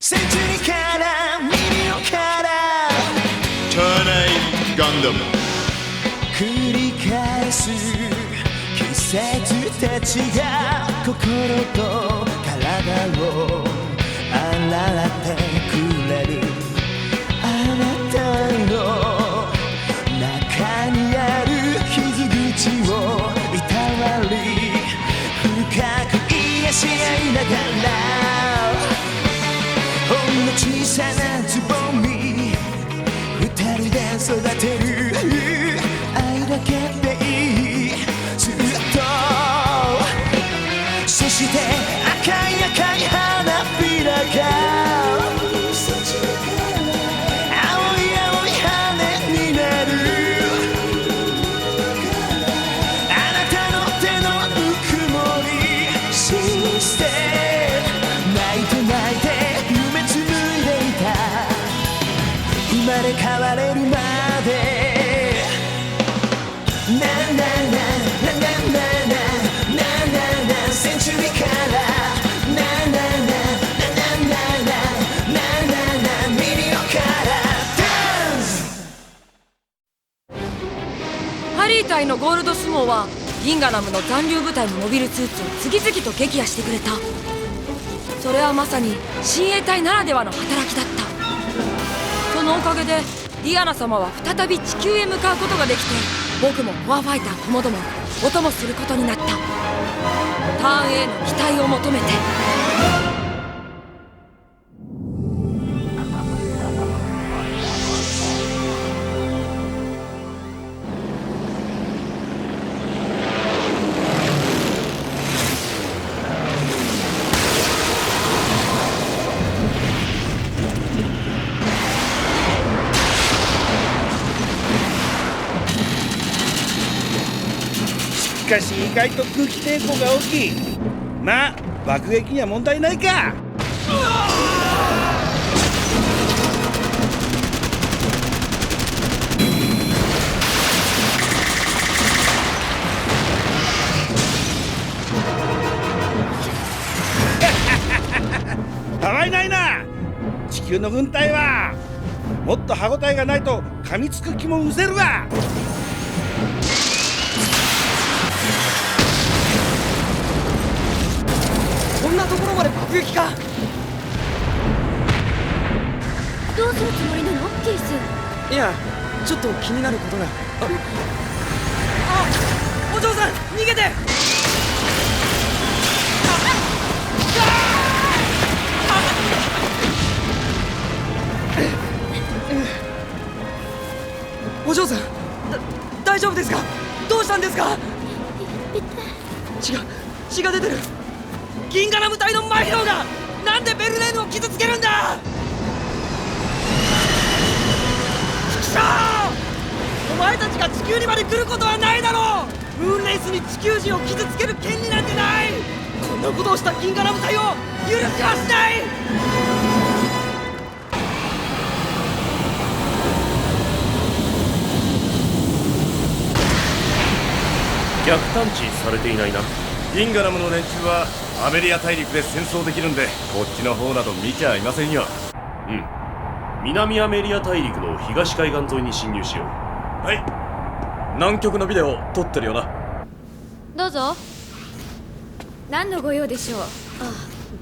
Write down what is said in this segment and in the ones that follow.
センチュリーからミリオンからターナイガンダム繰り返す季節たちが心と体を洗ってくれるあなたの中にある傷口をいたわり深く癒し合いながらほんの小さなつぼみ二人で育てる愛だけでいいずっとそして赤い赤い花びらが青い青い羽になるあなたの手のぬくもり信じて泣いて泣いて夢紡いでいた生まれ変われるまでなななななななセンチュリーからなななななななミリオンからダンスハリー隊のゴールドスモーはギンガナムの残留部隊のモビルスーツを次々と撃破してくれた。それはまさに親衛隊ならではの働きだった。そのおかげでディアナ様は再び地球へ向かうことができて、僕もフォアファイターともどもお供することになった。ターン A の期待を求めて。しかし意外と空気抵抗が大きい。まあ爆撃には問題ないか。たわいないな。地球の軍隊はもっと歯応えがないと噛みつく気も失せるわ。こんなところまで爆撃か。どうするつもりなのキリス。いやちょっと気になることが。お嬢さん逃げて。お嬢さん大丈夫ですか。どうしたんですか。血が出てる。ギンガナム隊のマヒローがなんでベルネーヌを傷つけるんだ。くそー、お前たちが地球にまで来ることはないだろう。ムーンレイスに地球人を傷つける権利なんてない。こんなことをしたギンガナム隊を許しはしない。逆探知されていないな。ギンガナムの連中はアメリア大陸で戦争できるんで、こっちの方など見ちゃいませんよ。うん、南アメリア大陸の東海岸沿いに侵入しよう。はい、南極のビデオ撮ってるよな。どうぞ。何のご用でしょう。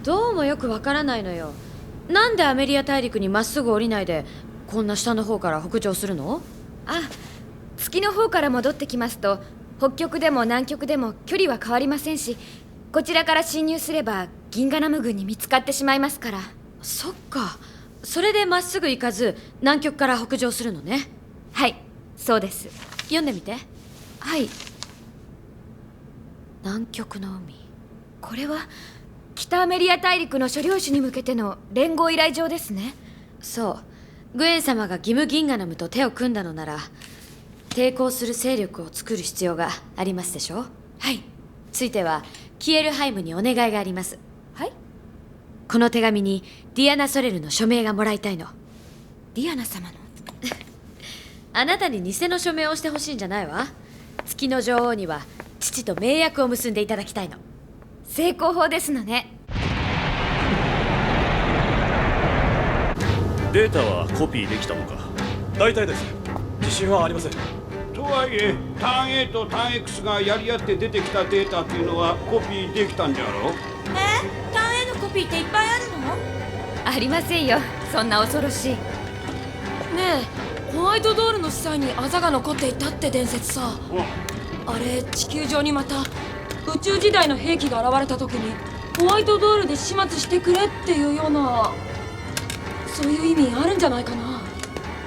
どうもよくわからないのよ。なんでアメリア大陸にまっすぐ降りないでこんな下の方から北上するの。月の方から戻ってきますと北極でも南極でも距離は変わりませんし、こちらから侵入すればギンガナム軍に見つかってしまいますから。そっか、それでまっすぐ行かず南極から北上するのね。はい、そうです。読んでみて。はい。南極の海。これは北アメリア大陸の諸領主に向けての連合依頼状ですね。そう、グエン様がギム・ギンガナムと手を組んだのなら抵抗する勢力を作る必要がありますでしょ。はい。ついてはキエルハイムにお願いがあります。はい。この手紙にディアナ・ソレルの署名がもらいたいの。ディアナ様のあなたに偽の署名をしてほしいんじゃないわ。月の女王には父と盟約を結んでいただきたいの。成功法ですのね。データはコピーできたのか？大体です。自信はありません。とはいえ、ターン A とターン X がやり合って出てきたデータっていうのはコピーできたんじゃろう？ターン A のコピーっていっぱいあるの？ありませんよ、そんな恐ろしい。ねえ、ホワイトドールの死体にあざが残っていたって伝説さ。あれ、地球上にまた宇宙時代の兵器が現れた時にホワイトドールで始末してくれっていうような、そういう意味あるんじゃないかな。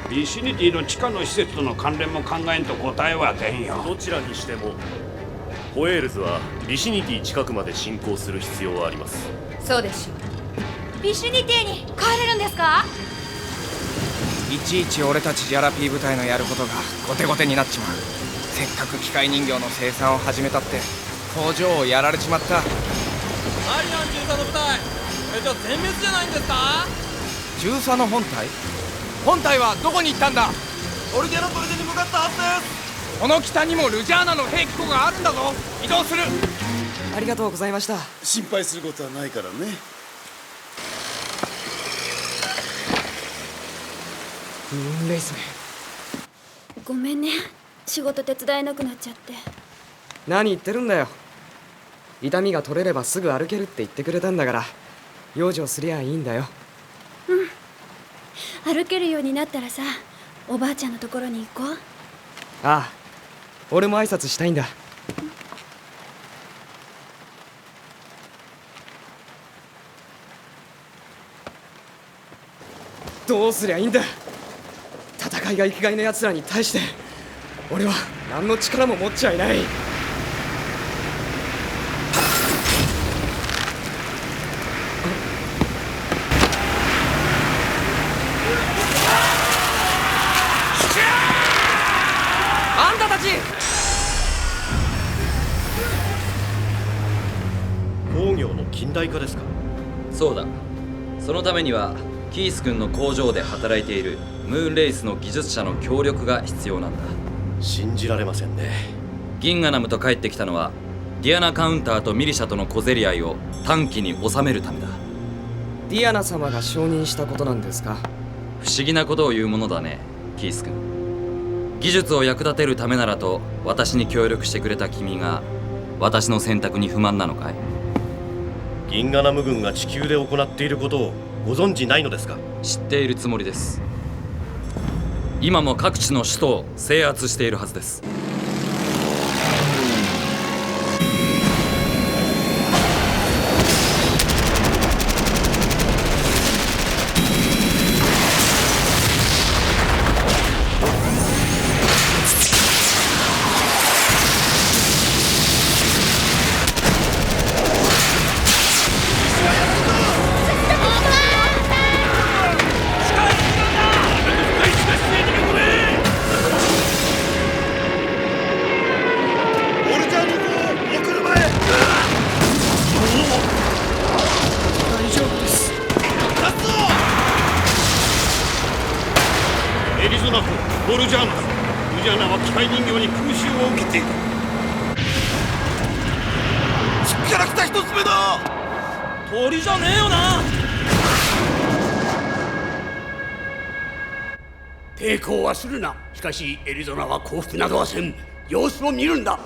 ビシニティの地下の施設との関連も考えんと答えは出んよ。どちらにしてもホエールズはビシニティ近くまで進行する必要はあります。そうでしょう。ビシュニティに帰れるんですか？いちいち俺たちジャラピー部隊のやることがゴテゴテになっちまう。せっかく機械人形の生産を始めたって工場をやられちまった。アリアン中佐の部隊、じゃあ全滅じゃないんですか？中佐の本体？本体はどこに行ったんだ？オルディアの砦に向かったはずです。この北にもルジャーナの兵器庫があるんだぞ。移動する。ありがとうございました。心配することはないからね。ムーンレイスめ。ごめんね、仕事手伝えなくなっちゃって。何言ってるんだよ。痛みが取れればすぐ歩けるって言ってくれたんだから、養生すりゃいいんだよ。歩けるようになったらさ、おばあちゃんのところに行こう。ああ、俺も挨拶したいんだ。どうすりゃいいんだ。戦いが生きがいの奴らに対して俺は何の力も持っちゃいない。あんたたち！工業の近代化ですか？そうだ。そのためにはキース君の工場で働いているムーンレイスの技術者の協力が必要なんだ。信じられませんね。ギンガナムと帰ってきたのはディアナカウンターとミリシャとの小競り合いを短期に収めるためだ。ディアナ様が承認したことなんですか？不思議なことを言うものだね、キース君。技術を役立てるためならと私に協力してくれた君が私の選択に不満なのかい？ギンガナム軍が地球で行っていることをご存知ないのですか？知っているつもりです。今も各地の首都を制圧しているはずです。エリゾナとボルジャーナだ。ルジャーナは機械人形に空襲を受けている。キャラクター一つ目だ。鳥じゃねえよな。抵抗はするな。しかしエリゾナは降伏などはせん。様子を見るんだ。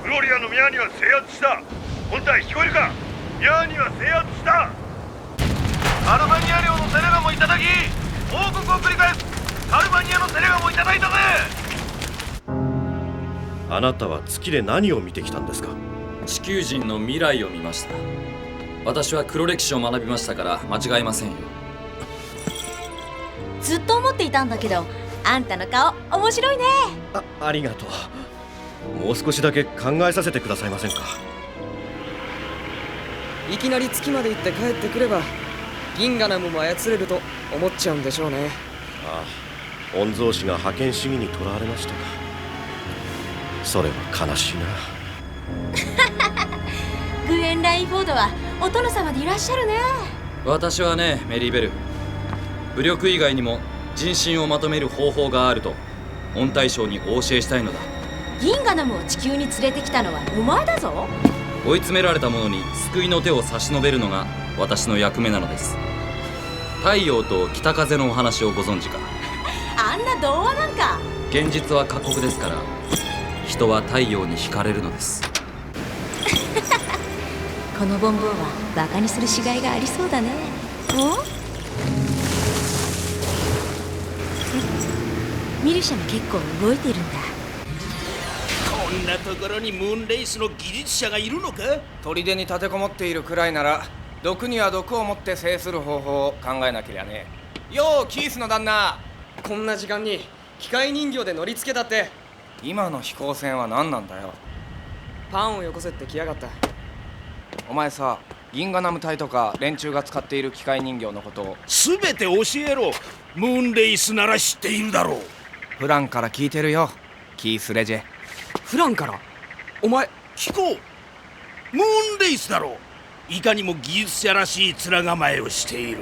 グロリアのミャーには制圧した。本体聞こえるか？ミャーには制圧した。アルバニア領のセレガもいただき、報告を繰り返す。アルバニアのセレガもいただいたぜ。あなたは月で何を見てきたんですか？地球人の未来を見ました。私は黒歴史を学びましたから間違いませんよ。ずっと思っていたんだけど、あんたの顔面白いね。ありがとう。もう少しだけ考えさせてくださいませんか？いきなり月まで行って帰ってくればギンガナムも操れると思っちゃうんでしょうね。ああ、御曹司が覇権主義にとらわれましたか。それは悲しいな。グエン・ラインフォードはお殿様でいらっしゃるね。私はね、メリーベル、武力以外にも人心をまとめる方法があると御大将にお教えしたいのだ。ギンガナムを地球に連れてきたのはお前だぞ。追い詰められた者に救いの手を差し伸べるのが私の役目なのです。太陽と北風のお話をご存知か？あんな童話なんか。現実は過酷ですから、人は太陽に惹かれるのです。このボンボンはバカにするしがいがありそうだね。ミルシャも結構動いているんだ。こんなところにムーンレイスの技術者がいるのか？砦に立てこもっているくらいなら、毒には毒を持って制する方法を考えなけりゃね。ようキースの旦那、こんな時間に機械人形で乗り付けたって。今の飛行船は何なんだよ。パンをよこせって来やがった。お前さ、銀河ナム隊とか連中が使っている機械人形のことを全て教えろ。ムーンレイスなら知っているだろう。フランから聞いてるよ、キース・レジェ。フランから？お前聞こう。ムーンレイスだろう。いかにも技術者らしい面構えをしている。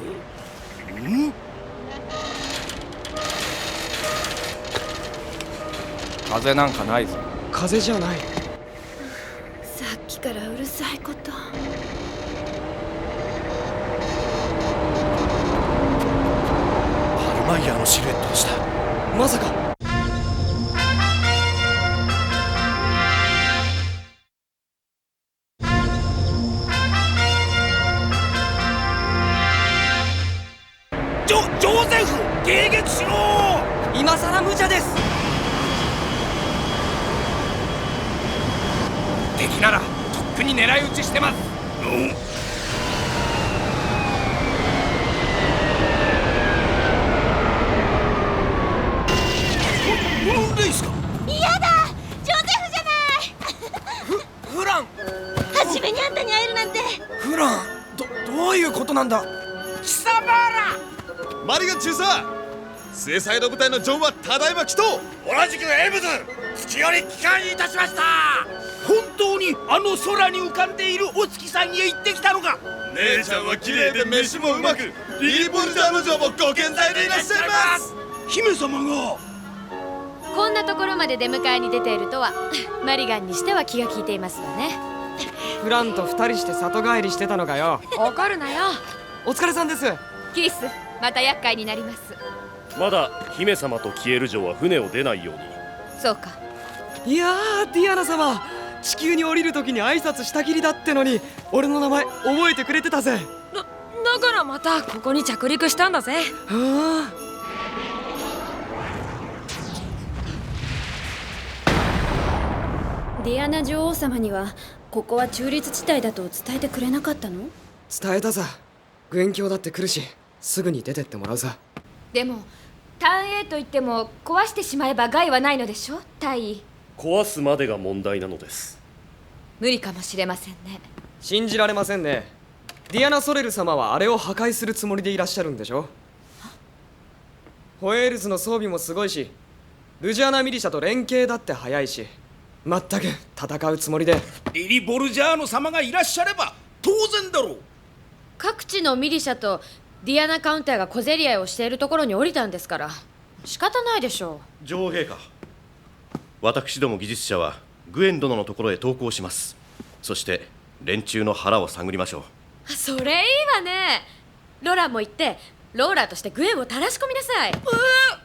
風なんかないぞ。風じゃない。さっきからうるさいこと。パルマイヤーのシルエットでした。まさか。ジョゼフ、迎撃しろ。今さら無茶です。敵ならとっくに狙い撃ちしてます。ムーンレイスか？嫌だ、ジョゼフじゃない。フラン、初めにあんたに会えるなんて。フラン、どういうことなんだ？貴様ら。マリガン中佐、スエサイド部隊のジョンはただいま帰島。同じくエムズ、月より帰還いたしました。本当にあの空に浮かんでいるお月さんへ行ってきたのか？姉ちゃんは綺麗で飯もうまく、リリボルジャーノ城もご健在でいらっしゃいます。姫様が。こんなところまで出迎えに出ているとはマリガンにしては気が利いていますわね。フランと2人して里帰りしてたのかよ。怒るなよ。お疲れさんです。キース、また厄介になります。まだ姫様とキエル城は船を出ないように。そうか。いやー、ディアナ様、地球に降りる時に挨拶したきりだってのに俺の名前覚えてくれてたぜ。だからまたここに着陸したんだぜ。はあ。ディアナ女王様にはここは中立地帯だと伝えてくれなかったの？伝えたさ。グエン卿だって来るし、すぐに出てってもらうさ。でもターン A といっても壊してしまえば害はないのでしょ、大尉。壊すまでが問題なのです。無理かもしれませんね。信じられませんね。ディアナ・ソレル様はあれを破壊するつもりでいらっしゃるんでしょ。ホエールズの装備もすごいし、ルジアナ・ミリシャと連携だって早いし、まったく戦うつもりで。リリボルジャーノ様がいらっしゃれば当然だろう。各地のミリシャとディアナカウンターが小競り合いをしているところに降りたんですから仕方ないでしょう。女王陛下、私ども技術者はグエン殿のところへ投降します。そして連中の腹を探りましょう。それいいわね。ロラも行ってローラーとしてグエンをたらし込みなさい。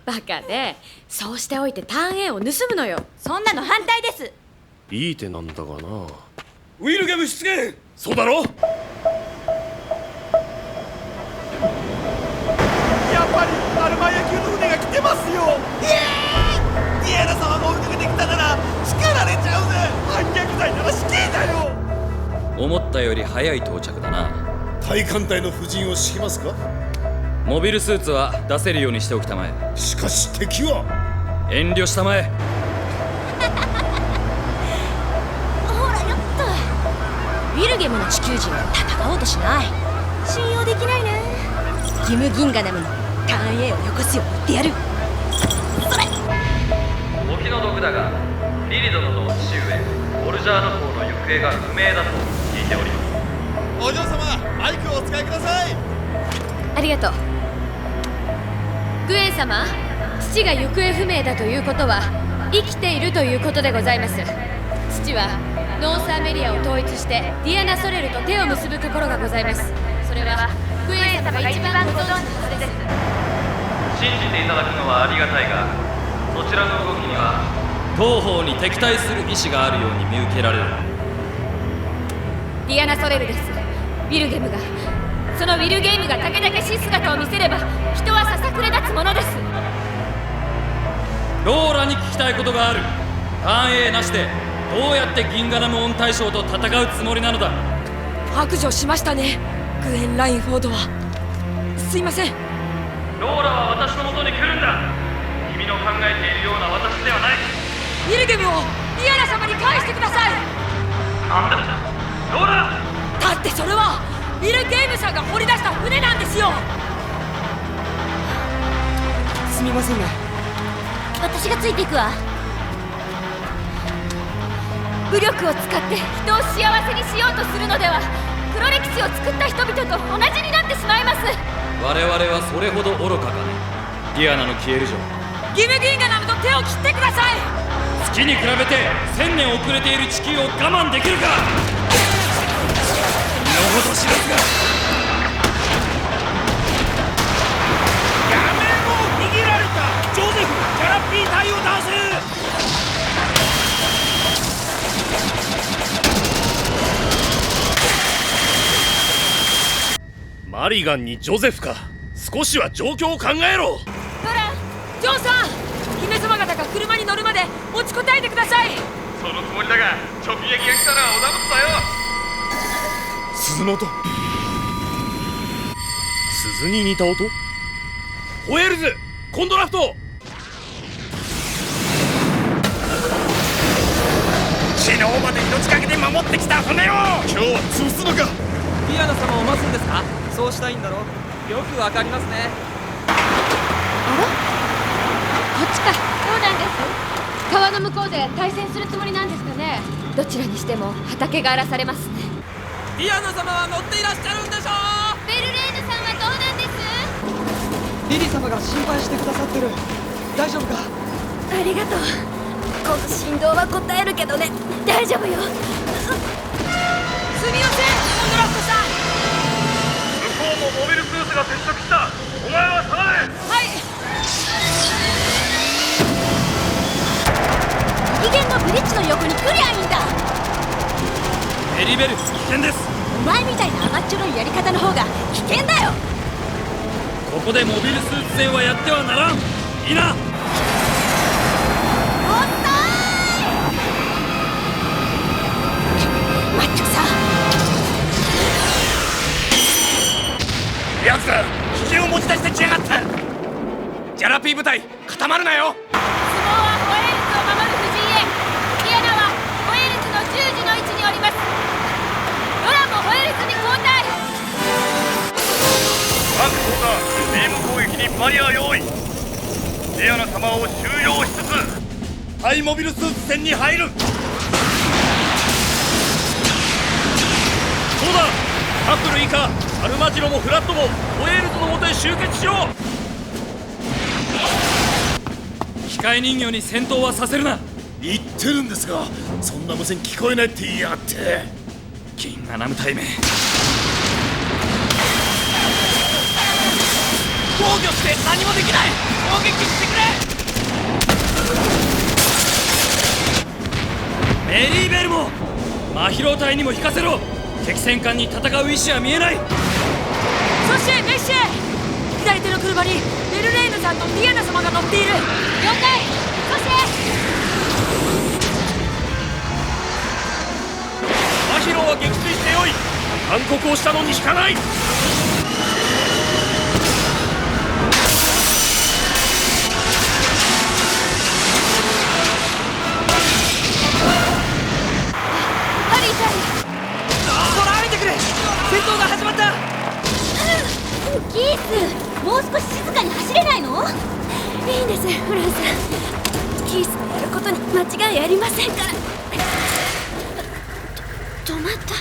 バカで、そうしておいてターン A を盗むのよ。そんなの反対です。いい手なんだがな。ウィルゲム出現。そうだろ。やっぱりパルマイヤ級の船が来てますよ。ディアナ様が追いかけてきたなら叱られちゃうぜ。反逆罪なら死刑だよ。思ったより早い到着だな。対艦隊の布陣を敷きますか？モビルスーツは出せるようにしておきたまえ。しかし敵は。遠慮したまえ。ほらよっと。ウィルゲムの地球人は戦おうとしない。信用できないね。ギム・ギンガナムにターン A をよこすよう言ってやる。それ。お気の毒だが、リリ殿と父上オルジャーノ公の行方が不明だと聞いております。お嬢様、マイクをお使いください。ありがとう。グエン様、父が行方不明だということは生きているということでございます。父はノースアメリアを統一してディアナ・ソレルと手を結ぶところがございます。それはグエン様が一番ご存知の信じていただくのはありがたいが、そちらの動きには当方に敵対する意志があるように見受けられる。ディアナ・ソレルです。ウィルゲムが、そのウィルゲームがたけだけしい姿を見せれば人はささくれ立つものです。ローラに聞きたいことがある。ターン A なしでどうやってギンガナムオン大将と戦うつもりなのだ。白状しましたね、グエン・ラインフォードは。すいません。ローラは私の元に来るんだ。君の考えているような私ではない。ウィルゲムをディアナ様に返してください。なんだローラ。だってそれはウィルゲームさんが掘り出した船なんですよ。すみませんが、私がついていくわ。武力を使って人を幸せにしようとするのでは黒歴史を作った人々と同じになってしまいます。我々はそれほど愚かかね。ディアナの消える城、ギムギンガナムと手を切ってください。月に比べて1000年遅れている地球を我慢できるか。身の程知らずが。やめろ、逃げられた。ジョゼフ、ジャラピー隊を出せ。マリガンにジョゼフか。少しは状況を考えろ。ドラン、ジョンさん、姫様方が車に乗るまで持ちこたえてください。そのつもりだが直撃が来たらおだぶつだよ。鈴の音。鈴に似た音。ホエールズ、コンドラフト。昨日まで命かけて守ってきた船を今日は潰すのか。ディアナ様を待つんですか。そうしたいんだろう。よくわかりますね。こっちか。そうなんです。川の向こうで対戦するつもりなんですかね。どちらにしても畑が荒らされますね。ディアナ様は乗っていらっしゃるんでしょう。ベルレーヌさんはどうなんです？リリ様が心配してくださってる。大丈夫か。ありがとう。この振動は応えるけどね。大丈夫よ。すみません、コンドラフトさん。向こうもモビルスーツが接触した。お前は下がれ。はい。異限のブリッジの横に来りゃいいんだ。エリベル、危険です。お前みたいな甘っちょろいやり方の方が危険だよ。ここでモビルスーツ戦はやってはならん。いいな。マッチョさ。やつら危険を持ち出してきやがった。ジャラピー部隊固まるなよ。相撲はホエールズを守る藤井へ。ディアナはホエールズの10時の位置におります。ロラもホエールズに交代。各ソーダビーム攻撃にバリア用意。ディアナ様を収容しつつハイモビルスーツ戦に入る。そうだ、カップル以下アルマジロもフラットもホエールズのもとへ集結しよう。機械人形に戦闘はさせるな。言ってるんですが、そんな無線聞こえないって言いやがって。ギンガナム対面。防御して何もできない。攻撃してくれ。メリーベルもマヒロ隊にも引かせろ。敵戦艦に戦う意志は見えない。そしてメッシェ、左手の車にベルレーヌさんとディアナ様が乗っている。了解。そしてマヒロは撃墜してよい。勧告をしたのに引かない。ハリーさん、空見てくれ。戦闘が始まった。キース、もう少し静かに走れないの？いいんです、フランさん。キースのやることに間違いありませんから。止まった。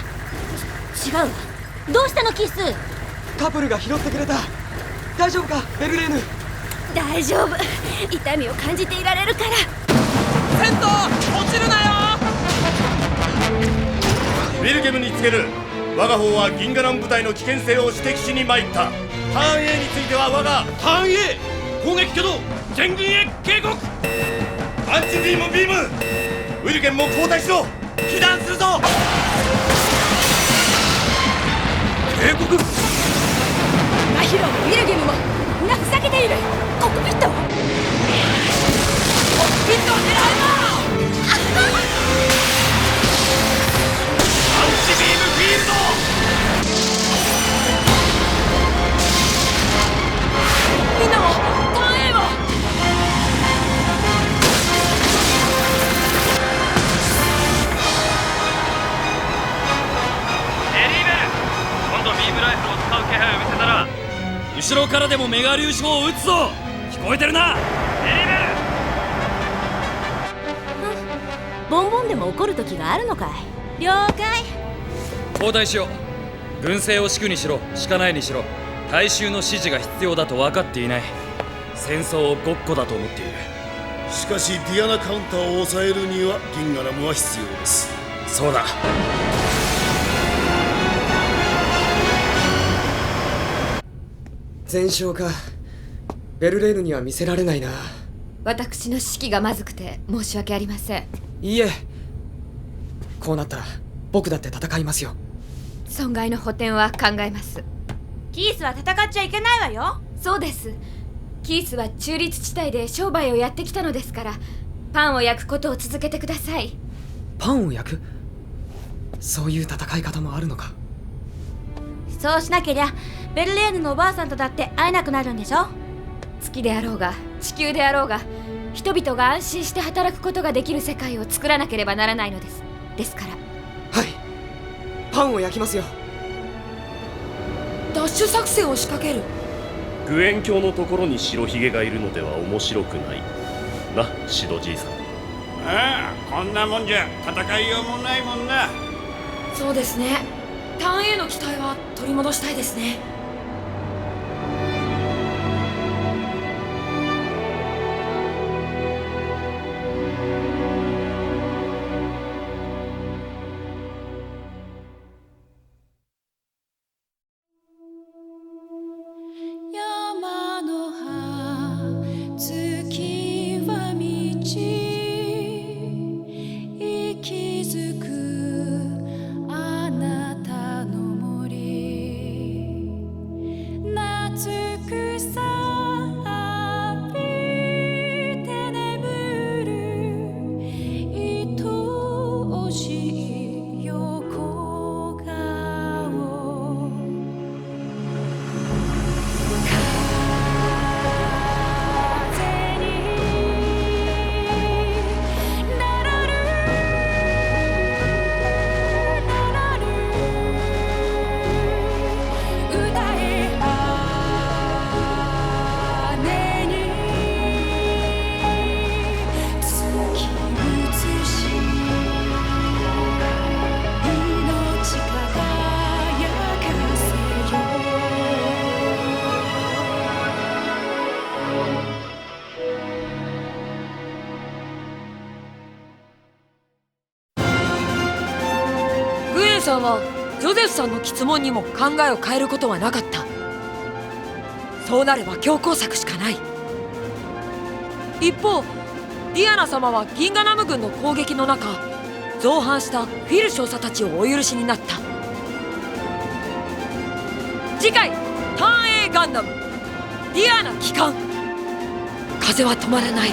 違うわ。どうしたのキース？カプルが拾ってくれた。大丈夫かベルレーヌ。大丈夫。痛みを感じていられるから。戦闘落ちるなよ。ウィルゲムに告げる。我が方はギンガナム部隊の危険性を指摘しに参った。ターン A については我がターン A。攻撃挙動全軍へ警告。アンチビームビーム、ウィルゲンも交代しろ。被弾するぞ。警告。マヒロもウィルゲムも皆ふざけている。コックピットを狙えばアンチビームフィールド。みんなもターン A を。エリーベル、今度ビームライフルを使う気配を見せたら後ろからでもメガ粒子砲を撃つぞ。聞こえてるな、エリーベル。ボンボンでも怒る時があるのかい。了解。交代しよう。軍政を敷くにしろ敷かないにしろ大衆の指示が必要だと分かっていない。戦争をごっこだと思っている。しかしディアナカウンターを抑えるにはギンガラムは必要です。そうだ。全勝か。ベルレーヌには見せられないな。私の士気がまずくて申し訳ありません。いいえ、こうなったら僕だって戦いますよ。損害の補填は考えます。キースは戦っちゃいけないわよ。そうです。キースは中立地帯で商売をやってきたのですから、パンを焼くことを続けてください。パンを焼く？そういう戦い方もあるのか。そうしなけりゃベルレーヌのおばあさんとだって会えなくなるんでしょ。月であろうが地球であろうが、人々が安心して働くことができる世界を作らなければならないのです。ですから。はい、パンを焼きますよ。ダッシュ作戦を仕掛ける。グエン教のところに白ひげがいるのでは面白くないな、シドじいさん。ああ、こんなもんじゃ戦いようもないもんな。そうですね。ターン A の機体は取り戻したいですね。山の葉、月は道、息づくあなたの森、夏草浴びて眠る愛しい横顔、風にならるならる歌え姉に突き移し命輝かせよグエンさんはジョゼフさんの詰問にも考えを変えることはなかった。そうなれば強攻策しかない。一方ディアナ様はギンガナム軍の攻撃の中、造反したフィル少佐たちをお許しになった。次回ターン A ガンダムディアナ帰還。風は止まらない。